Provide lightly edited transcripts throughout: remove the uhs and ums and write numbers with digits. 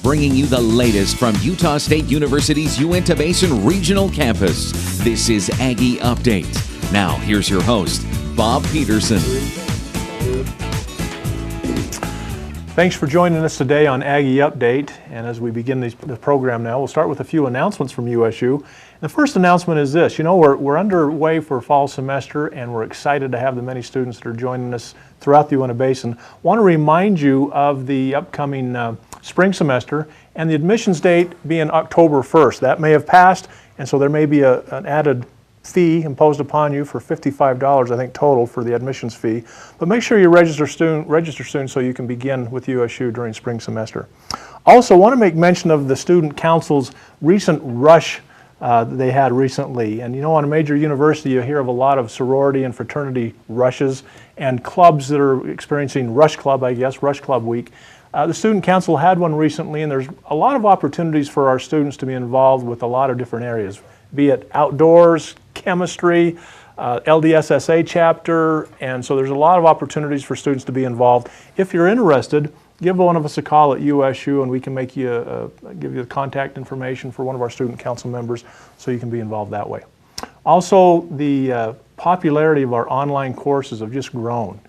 bringing you the latest from Utah State University's Uinta Basin Regional Campus. This is Aggie Update. Now, here's your host, Bob Peterson. Thanks for joining us today on Aggie Update. And as we begin the program now, we'll start with a few announcements from USU. The first announcement is this. You know, we're underway for fall semester, and we're excited to have the many students that are joining us throughout the Uinta Basin. I want to remind you of the upcoming spring semester and the admissions date being October 1st. That may have passed, and so there may be an added fee imposed upon you for $55, I think, total for the admissions fee. But make sure you register soon so you can begin with USU during spring semester. Also, want to make mention of the Student Council's recent rush they had recently. And you know, on a major university, you hear of a lot of sorority and fraternity rushes and clubs that are experiencing Rush Club Week. The Student Council had one recently, and there's a lot of opportunities for our students to be involved with a lot of different areas, be it outdoors, chemistry, LDSSA chapter, and so there's a lot of opportunities for students to be involved. If you're interested, give one of us a call at USU and we can make you give you the contact information for one of our student council members so you can be involved that way. Also, the popularity of our online courses have just grown,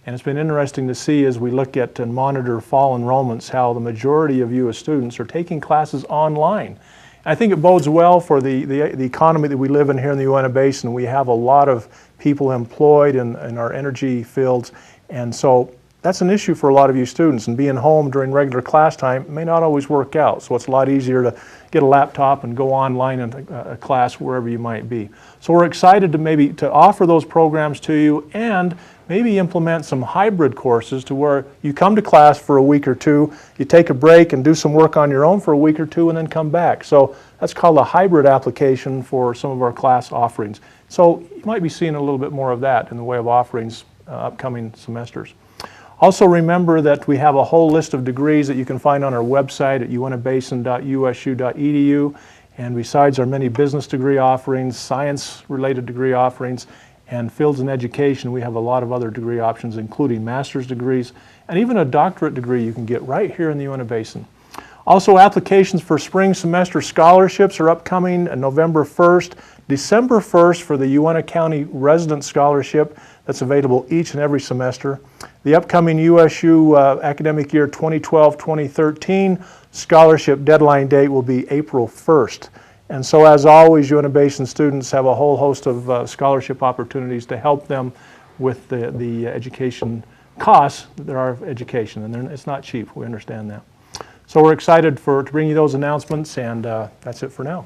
and it's been interesting to see as we look at and monitor fall enrollments how the majority of US students are taking classes online. I think it bodes well for the economy that we live in here in the Uinta Basin. We have a lot of people employed in our energy fields, and so that's an issue for a lot of you students, and being home during regular class time may not always work out. So it's a lot easier to get a laptop and go online in a class wherever you might be. So we're excited to offer those programs to you and maybe implement some hybrid courses to where you come to class for a week or two, you take a break and do some work on your own for a week or two and then come back. So that's called a hybrid application for some of our class offerings. So you might be seeing a little bit more of that in the way of offerings upcoming semesters. Also remember that we have a whole list of degrees that you can find on our website at uintabasin.usu.edu. And besides our many business degree offerings, science-related degree offerings, and fields in education, we have a lot of other degree options, including master's degrees and even a doctorate degree you can get right here in the Uinta Basin. Also, applications for spring semester scholarships are upcoming on November 1st, December 1st for the Uinta County Resident Scholarship that's available each and every semester. The upcoming USU academic year 2012-2013 scholarship deadline date will be April 1st. And so, as always, Uinta Basin students have a whole host of scholarship opportunities to help them with the education costs that are of education, and it's not cheap. We understand that. So we're excited to bring you those announcements, and that's it for now.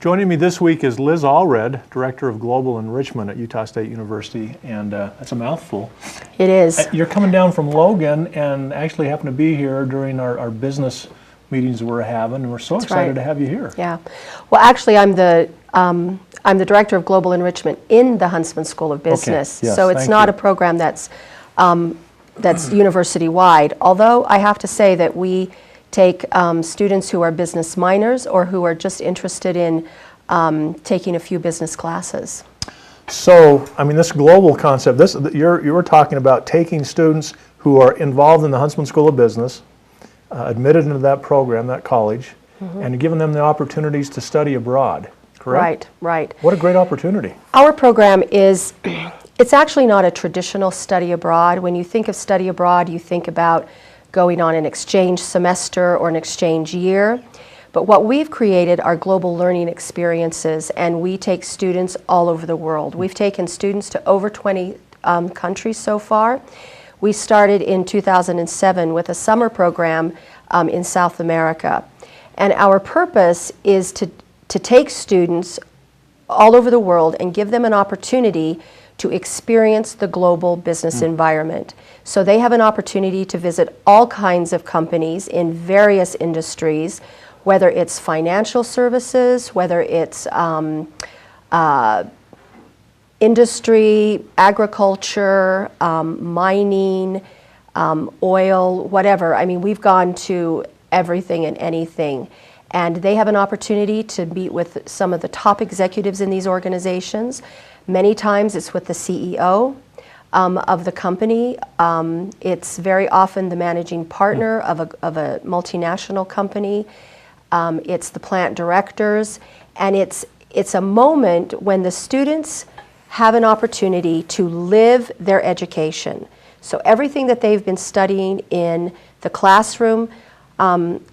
Joining me this week is Liz Allred, Director of Global Enrichment at Utah State University, and that's a mouthful. It is. You're coming down from Logan and actually happen to be here during our business meetings we're having, and we're so excited to have you here. Yeah. Well, actually, I'm the Director of Global Enrichment in the Huntsman School of Business. Okay. Yes, so it's not a program that's university-wide, although I have to say that we take students who are business minors or who are just interested in taking a few business classes. So, I mean, this global concept, you were talking about taking students who are involved in the Huntsman School of Business, admitted into that program, that college, and giving them the opportunities to study abroad, correct? Right. What a great opportunity. Our program is, it's actually not a traditional study abroad. When you think of study abroad, you think about going on an exchange semester or an exchange year. But what we've created are global learning experiences, and we take students all over the world. We've taken students to over 20 countries so far. We started in 2007 with a summer program in South America. And our purpose is to take students all over the world and give them an opportunity to experience the global business environment. So they have an opportunity to visit all kinds of companies in various industries, whether it's financial services, whether it's industry, agriculture, mining, oil, whatever. I mean, we've gone to everything and anything. And they have an opportunity to meet with some of the top executives in these organizations. Many times it's with the CEO. of the company. It's very often the managing partner of a multinational company. It's the plant directors, and it's a moment when the students have an opportunity to live their education. So everything that they've been studying in the classroom,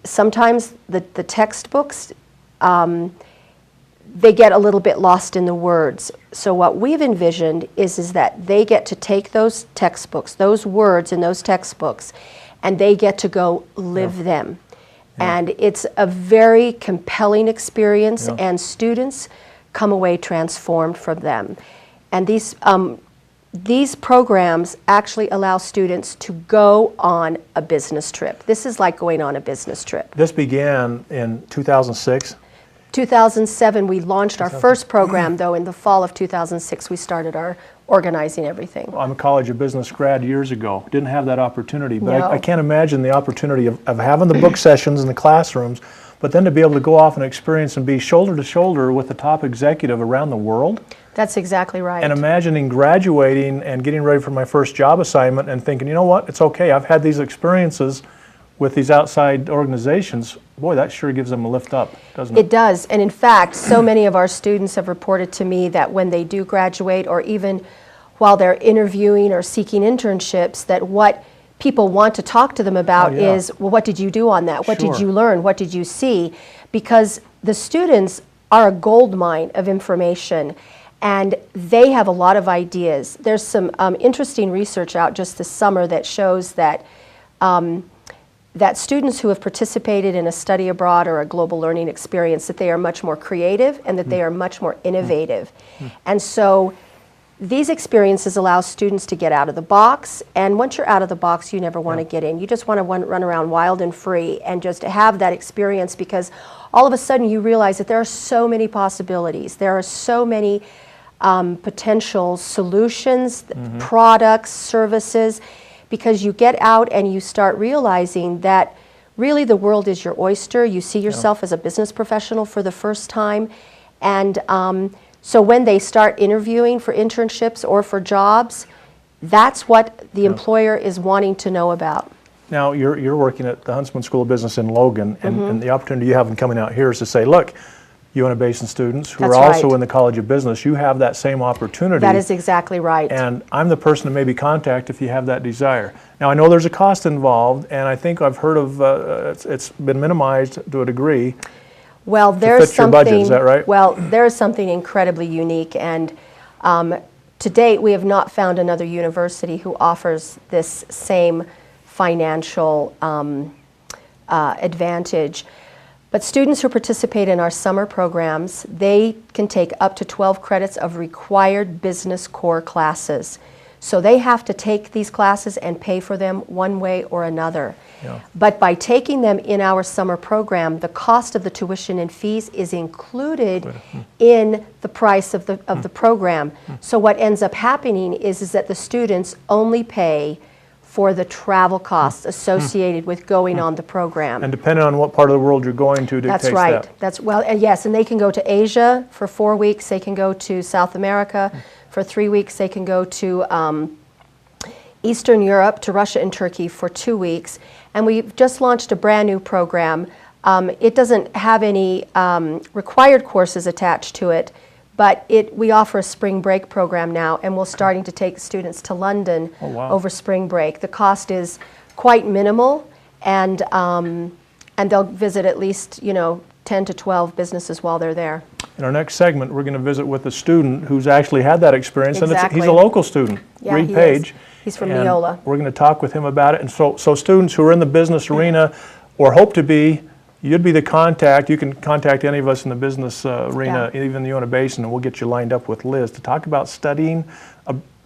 sometimes the textbooks, they get a little bit lost in the words. So what we've envisioned is that they get to take those textbooks, those words in those textbooks, and they get to go live them. And it's a very compelling experience, and students come away transformed from them. And these programs actually allow students to go on a business trip. This is like going on a business trip. This began in 2006? 2007, we launched our first program, though in the fall of 2006, we started our organizing everything. I'm a College of Business grad years ago. Didn't have that opportunity, but No. I can't imagine the opportunity of having the book sessions in the classrooms, but then to be able to go off and experience and be shoulder to shoulder with the top executive around the world. That's exactly right. And imagining graduating and getting ready for my first job assignment and thinking, you know what, it's okay, I've had these experiences with these outside organizations. Boy, that sure gives them a lift up, doesn't it? It does, and in fact, so many of our students have reported to me that when they do graduate, or even while they're interviewing or seeking internships, that what people want to talk to them about is, well, what did you do on that? What did you learn? What did you see? Because the students are a gold mine of information, and they have a lot of ideas. There's some interesting research out just this summer that shows that that students who have participated in a study abroad or a global learning experience, that they are much more creative and that they are much more innovative. And so these experiences allow students to get out of the box, and once you're out of the box, you never want to get in. You just want to run around wild and free and just have that experience, because all of a sudden you realize that there are so many possibilities. There are so many potential solutions, products, services, because you get out and you start realizing that really the world is your oyster. You see yourself as a business professional for the first time. And so when they start interviewing for internships or for jobs, that's what the employer is wanting to know about. Now, you're working at the Huntsman School of Business in Logan, and the opportunity you have in coming out here is to say, look, Uintah Basin students who That's are also right. in the College of Business, you have that same opportunity. That is exactly right. And I'm the person to maybe contact if you have that desire. Now, I know there's a cost involved, and I think I've heard of it's been minimized to a degree. Well, there's fit your budget, is that right? Well, there's something incredibly unique, and to date, we have not found another university who offers this same financial advantage. But students who participate in our summer programs, they can take up to 12 credits of required business core classes. So they have to take these classes and pay for them one way or another. But by taking them in our summer program, the cost of the tuition and fees is included in the price of the program. So what ends up happening is that the students only pay for the travel costs associated with going on the program. And depending on what part of the world you're going to dictates That's right. that. That's well, and yes, and they can go to Asia for 4 weeks. They can go to South America for 3 weeks. They can go to Eastern Europe, to Russia and Turkey for 2 weeks. And we've just launched a brand new program. It doesn't have any required courses attached to it, but we offer a spring break program now, and we're starting to take students to London over spring break. The cost is quite minimal, and they'll visit at least 10 to 12 businesses while they're there. In our next segment, we're going to visit with a student who's actually had that experience, and Exactly. he's a local student, Reed he Page. is. He's from and Neola. We're going to talk with him about it. And so students who are in the business arena or hope to be, you'd be the contact. You can contact any of us in the business arena, even the Uintah Basin, and we'll get you lined up with Liz to talk about studying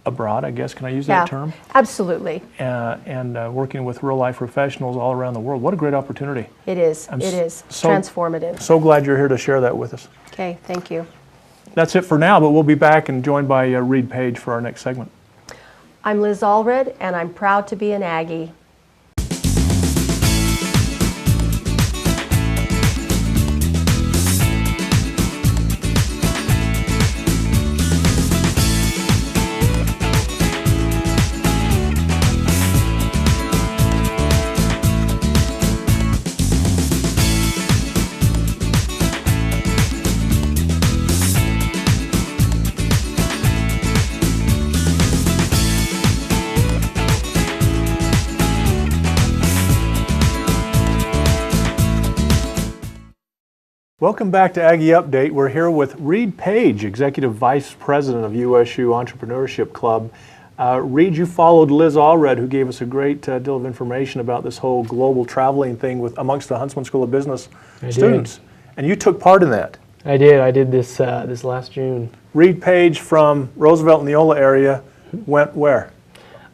abroad, I guess. Can I use that term? Absolutely. And working with real-life professionals all around the world. What a great opportunity. It is. It is transformative. So glad you're here to share that with us. Okay, thank you. That's it for now, but we'll be back and joined by Reed Page for our next segment. I'm Liz Allred, and I'm proud to be an Aggie. Welcome back to Aggie Update. We're here with Reed Page, Executive Vice President of USU Entrepreneurship Club. Reed, you followed Liz Allred, who gave us a great deal of information about this whole global traveling thing amongst the Huntsman School of Business students. And you took part in that. I did. I did this this last June. Reed Page from Roosevelt, Neola area went where?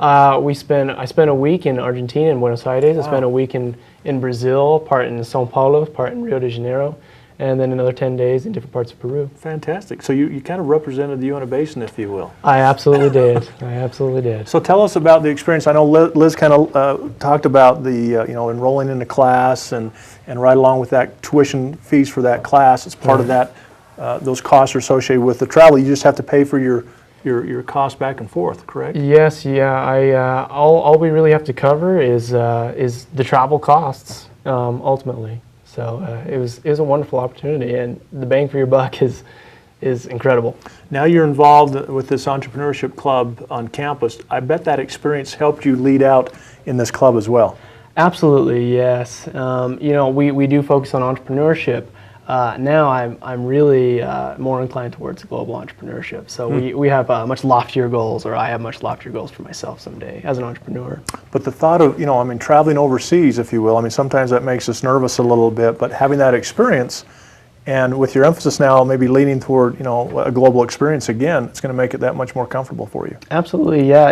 I spent a week in Argentina, in Buenos Aires. I spent a week in Brazil, part in Sao Paulo, part in Rio de Janeiro, and then another 10 days in different parts of Peru. Fantastic. So you kind of represented the Uinta Basin, if you will. I absolutely did. I absolutely did. So tell us about the experience. I know Liz kind of talked about the enrolling in the class and right along with that tuition fees for that class. It's part of that. Those costs are associated with the travel. You just have to pay for your costs back and forth, correct? Yes. Yeah. All we really have to cover is the travel costs ultimately. So it was a wonderful opportunity, and the bang for your buck is incredible. Now you're involved with this entrepreneurship club on campus. I bet that experience helped you lead out in this club as well. Absolutely, yes. We do focus on entrepreneurship. Now I'm really more inclined towards global entrepreneurship. So we have much loftier goals, or I have much loftier goals for myself someday as an entrepreneur. But the thought of, traveling overseas, if you will, sometimes that makes us nervous a little bit, but having that experience, and with your emphasis now maybe leaning toward, a global experience again, it's going to make it that much more comfortable for you. Absolutely, yeah.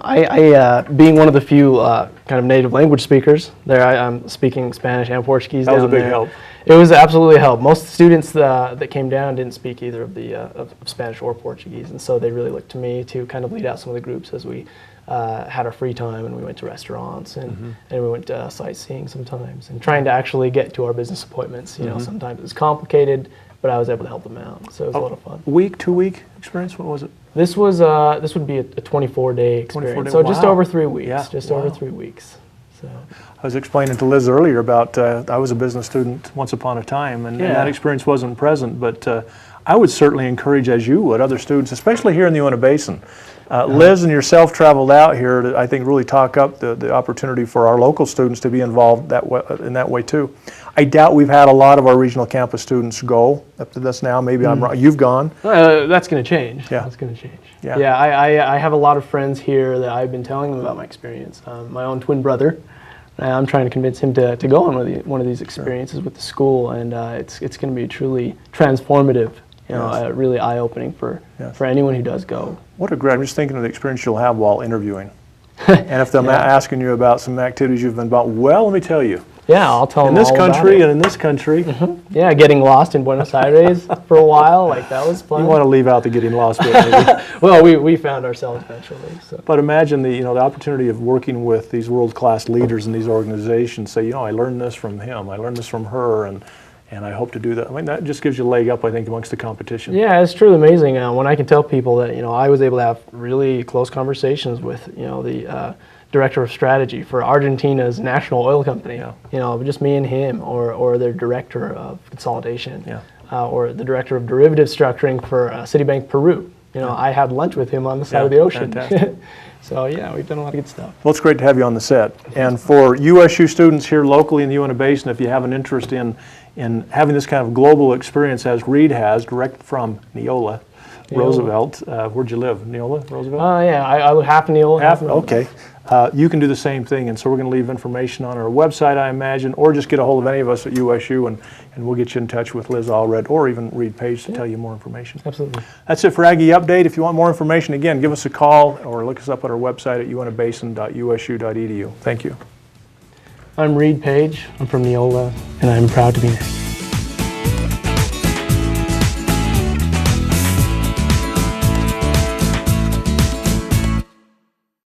I being one of the few kind of native language speakers there, I'm speaking Spanish and Portuguese. That was a big help. It was absolutely a help. Most students that came down didn't speak either of the of Spanish or Portuguese, and so they really looked to me to kind of lead out some of the groups as we had our free time, and we went to restaurants and we went sightseeing sometimes, and trying to actually get to our business appointments. Sometimes it was complicated, but I was able to help them out, so it was a lot of fun. Week, 2 week experience? What was it? This would be a 24-day experience. 24-day, so just wow. over 3 weeks. Yeah, just wow. over 3 weeks. So. I was explaining to Liz earlier about I was a business student once upon a time, and that experience wasn't present, but I would certainly encourage, as you would, other students, especially here in the Uinta Basin. Liz and yourself traveled out here to, I think, really talk up the opportunity for our local students to be involved in that way too. I doubt we've had a lot of our regional campus students go up to this now. Maybe I'm wrong. You've gone. That's going to change. Yeah. That's going to change. Yeah. I have a lot of friends here that I've been telling them about my experience. My own twin brother, I'm trying to convince him to go on one of these experiences with the school, and it's going to be truly transformative. Really eye-opening for anyone who does go. What a great! I'm just thinking of the experience you'll have while interviewing, and if they're asking you about some activities you've been about. Well, let me tell you. Yeah, I'll tell them in this all country about it. and in this country. Yeah, getting lost in Buenos Aires for a while, that was fun. You want to leave out the getting lost bit, maybe. Well, we found ourselves eventually. So. But imagine the opportunity of working with these world-class leaders in these organizations. Say, I learned this from him, I learned this from her, and I hope to do that. That just gives you a leg up, I think, amongst the competition. Yeah, it's truly amazing when I can tell people that I was able to have really close conversations with the director of strategy for Argentina's national oil company. Yeah. Just me and him, or their director of consolidation, or the director of derivative structuring for Citibank Peru. I had lunch with him on the side of the ocean. So yeah, we've done a lot of good stuff. Well, it's great to have you on the set. And for USU students here locally in the Uinta Basin, if you have an interest in having this kind of global experience as Reed has, direct from Neola, Roosevelt. Where'd you live? Neola, Roosevelt? Yeah, I live half Neola, half Roosevelt. Okay. You can do the same thing, and so we're going to leave information on our website, I imagine, or just get a hold of any of us at USU, and we'll get you in touch with Liz Allred or even Reed Page to tell you more information. Absolutely. That's it for Aggie Update. If you want more information, again, give us a call or look us up at our website at uintabasin.usu.edu. Thank you. I'm Reed Page. I'm from Neola, and I'm proud to be an Aggie.